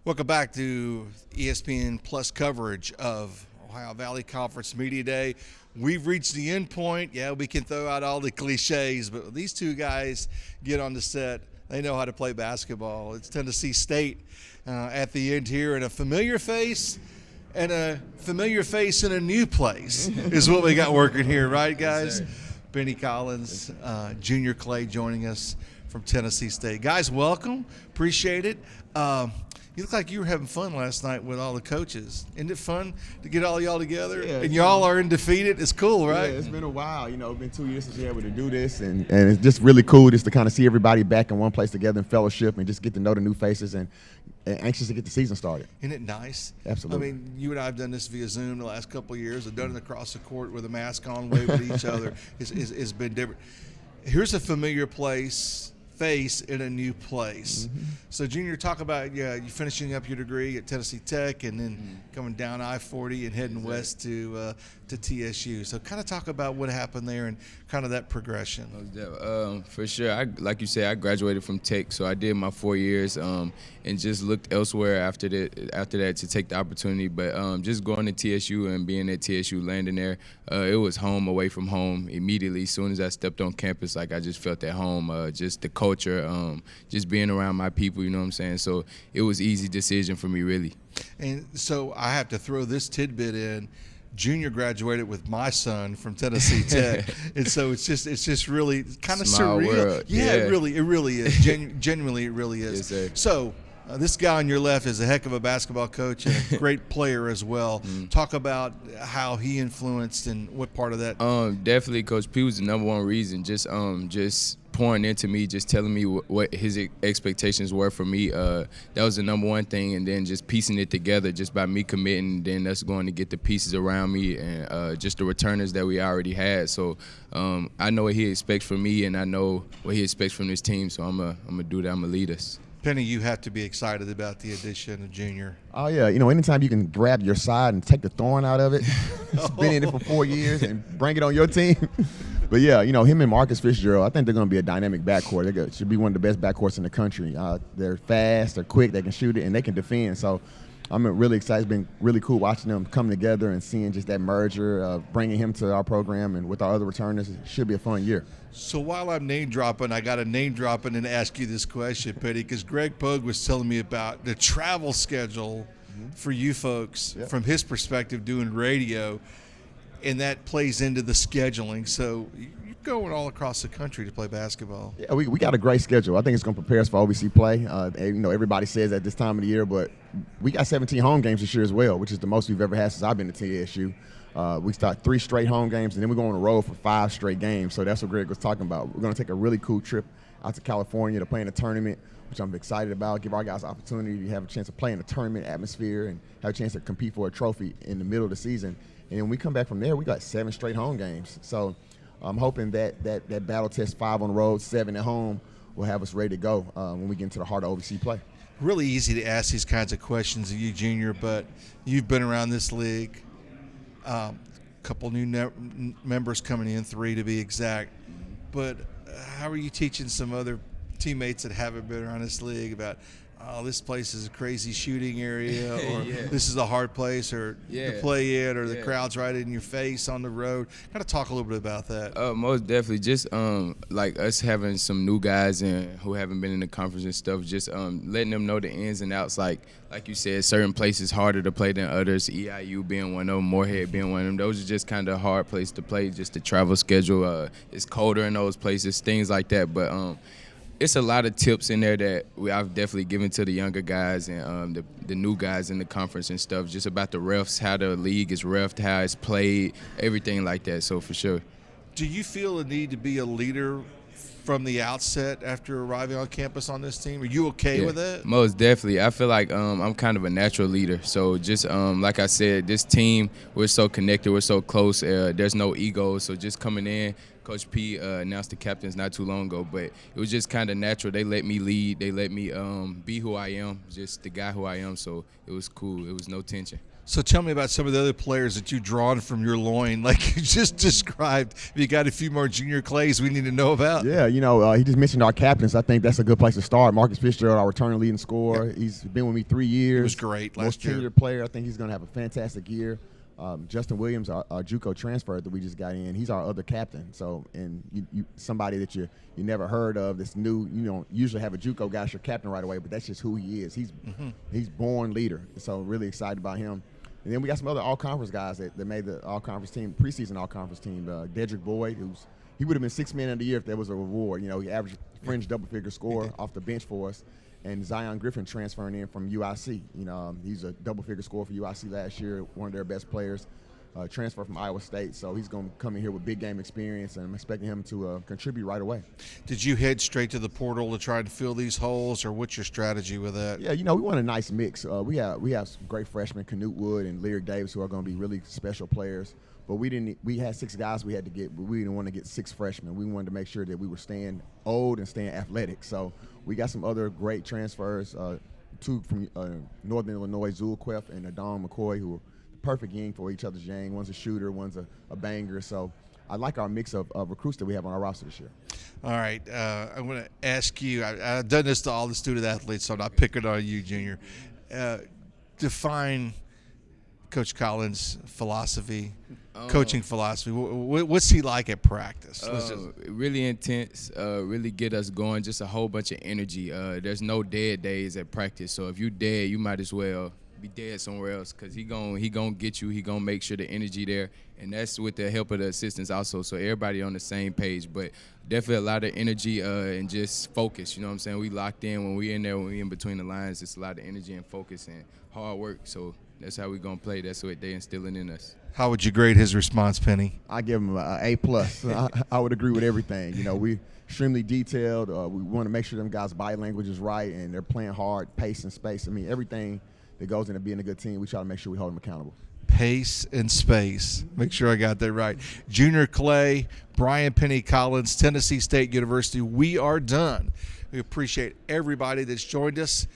Welcome back to ESPN Plus coverage of Ohio Valley Conference Media Day. We've reached the end point. Yeah, we can throw out all the cliches, but these two guys get on the set. They know how to play basketball. It's Tennessee State at the end here, and a familiar face and a familiar face in a new place is what we got working here, right, guys? Yes, Benny Collins, Junior Clay joining us from Tennessee State. Guys, welcome. Appreciate it. You look like you were having fun last night with all the coaches. Isn't it fun to get all y'all together? Yeah, and y'all are undefeated. It's cool, right? Yeah, it's been a while. It's been 2 years since we were able to do this, and it's just really cool just to kind of see everybody back in one place together in fellowship and just get to know the new faces and anxious to get the season started. Isn't it nice? Absolutely. I mean, you and I have done this via Zoom the last couple of years. I've done it across the court with a mask on, waving at each other. It's been different. Here's a familiar face in a new place. Mm-hmm. So, Junior, talk about you finishing up your degree at Tennessee Tech and then coming down I-40 and heading west to TSU. So, kind of talk about what happened there and kind of that progression. For sure. Like you said, I graduated from Tech, so I did my 4 years and just looked elsewhere after that to take the opportunity. But just going to TSU and being at TSU, landing there, it was home away from home immediately. As soon as I stepped on campus, like I just felt at home. Just the culture, just being around my people, you know what I'm saying? So it was easy decision for me, really. And so I have to throw this tidbit in. Junior graduated with my son from Tennessee Tech, and so it's just really kind of Small surreal. world. Yeah, Yeah. it really is. Genuinely, it really is. Yes, sir. So. This guy on your left is a heck of a basketball coach and a great player as well. Talk about how he influenced and what part of that. Definitely, Coach P was the number one reason. Just pouring into me, just telling me what his expectations were for me. That was the number one thing, and then just piecing it together just by me committing. Then that's going to get the pieces around me and just the returners that we already had. So I know what he expects from me, and I know what he expects from this team. So I'm gonna do that. I'm gonna lead us. Penny, you have to be excited about the addition of Junior. Oh, yeah. Anytime you can grab your side and take the thorn out of it, it's been in it for 4 years, and bring it on your team. But, yeah, him and Marcus Fitzgerald, I think they're going to be a dynamic backcourt. They should be one of the best backcourts in the country. They're fast, they're quick, they can shoot it, and they can defend. So I'm really excited. It's been really cool watching them come together and seeing just that merger of bringing him to our program and with our other returners. It should be a fun year. So while I'm name dropping, I got to name drop and ask you this question, Petty, because Greg Pogue was telling me about the travel schedule for you folks from his perspective doing radio, and that plays into the scheduling. So you're going all across the country to play basketball. Yeah, we got a great schedule. I think it's going to prepare us for OVC play. Everybody says at this time of the year, but we got 17 home games this year as well, which is the most we've ever had since I've been to TSU. We start 3 straight home games, and then we're going on the road for 5 straight games. So that's what Greg was talking about. We're going to take a really cool trip out to California to play in a tournament, which I'm excited about. Give our guys an opportunity to have a chance to play in a tournament atmosphere and have a chance to compete for a trophy in the middle of the season. And when we come back from there, we got 7 straight home games. So I'm hoping that battle test 5 on the road, 7 at home will have us ready to go when we get into the heart of OVC play. Really easy to ask these kinds of questions of you, Junior, but you've been around this league. Couple new members coming in, 3 to be exact. But how are you teaching some other teammates that haven't been around this league about, oh, this place is a crazy shooting area, or this is a hard place, or to play in, or the crowd's right in your face on the road? Kind of talk a little bit about that. Most definitely. Just like us having some new guys who haven't been in the conference and stuff, just letting them know the ins and outs. Like you said, certain places harder to play than others, EIU being one of them, Moorhead being one of them. Those are just kind of hard places to play, just the travel schedule. It's colder in those places, things like that. But it's a lot of tips in there that I've definitely given to the younger guys and the new guys in the conference and stuff, just about the refs, how the league is reffed, how it's played, everything like that. So for sure. Do you feel a need to be a leader from the outset after arriving on campus on this team? Are you okay with that? Most definitely. I feel like I'm kind of a natural leader. So just like I said, this team, we're so connected, we're so close. There's no ego. So just coming in, Coach P announced the captains not too long ago, but it was just kind of natural. They let me lead. They let me be who I am, just the guy who I am. So it was cool. It was no tension. So tell me about some of the other players that you've drawn from your loin, like you just described. Have you got a few more Junior Clays we need to know about? Yeah, he just mentioned our captains. I think that's a good place to start. Marcus Fitzgerald, our returning leading scorer. Yep. He's been with me 3 years. He was great last year. Most tenured player. I think he's going to have a fantastic year. Justin Williams, our JUCO transfer that we just got in, he's our other captain. So, and you somebody that you never heard of that's new. You don't usually have a JUCO guy as your captain right away, but that's just who he is. He's born leader. So really excited about him. And then we got some other all-conference guys that made the all-conference team, preseason all-conference team. Dedrick Boyd, he would have been 6th man of the year if there was a reward. He averaged fringe double-figure score off the bench for us. And Zion Griffin transferring in from UIC. He's a double-figure scorer for UIC last year, one of their best players. Transfer from Iowa State, so he's going to come in here with big game experience, and I'm expecting him to contribute right away. Did you head straight to the portal to try to fill these holes, or what's your strategy with that? Yeah, we want a nice mix. We have some great freshmen, Canute Wood and Lyric Davis, who are going to be really special players. But we had 6 guys we had to get, but we didn't want to get 6 freshmen. We wanted to make sure that we were staying old and staying athletic. So we got some other great transfers, 2 from Northern Illinois, Zulquef and Adon McCoy, who are perfect yin for each other's yang. One's a shooter, one's a banger. So I like our mix of recruits that we have on our roster this year. All right. I'm going to ask you, I've done this to all the student athletes, so I'm not picking on you, Junior. Define Coach Collins' philosophy, coaching philosophy. What's he like at practice? Really intense, really get us going, just a whole bunch of energy. There's no dead days at practice, so if you dead, you might as well be dead somewhere else, because he gonna get you. He gonna make sure the energy there, and that's with the help of the assistants also, so everybody on the same page. But definitely a lot of energy and just focus. You know what I'm saying? We locked in when we in there, when we in between the lines. It's a lot of energy and focus and hard work. So that's how we gonna play. That's what they instilling in us. How would you grade his response, Penny? I give him an A+. I would agree with everything. We extremely detailed. We want to make sure them guys' body language is right and they're playing hard, pace and space. I mean, everything that goes into being a good team, we try to make sure we hold them accountable. Pace and space. Make sure I got that right. Junior Clay, Brian Penny Collins, Tennessee State University. We are done. We appreciate everybody that's joined us.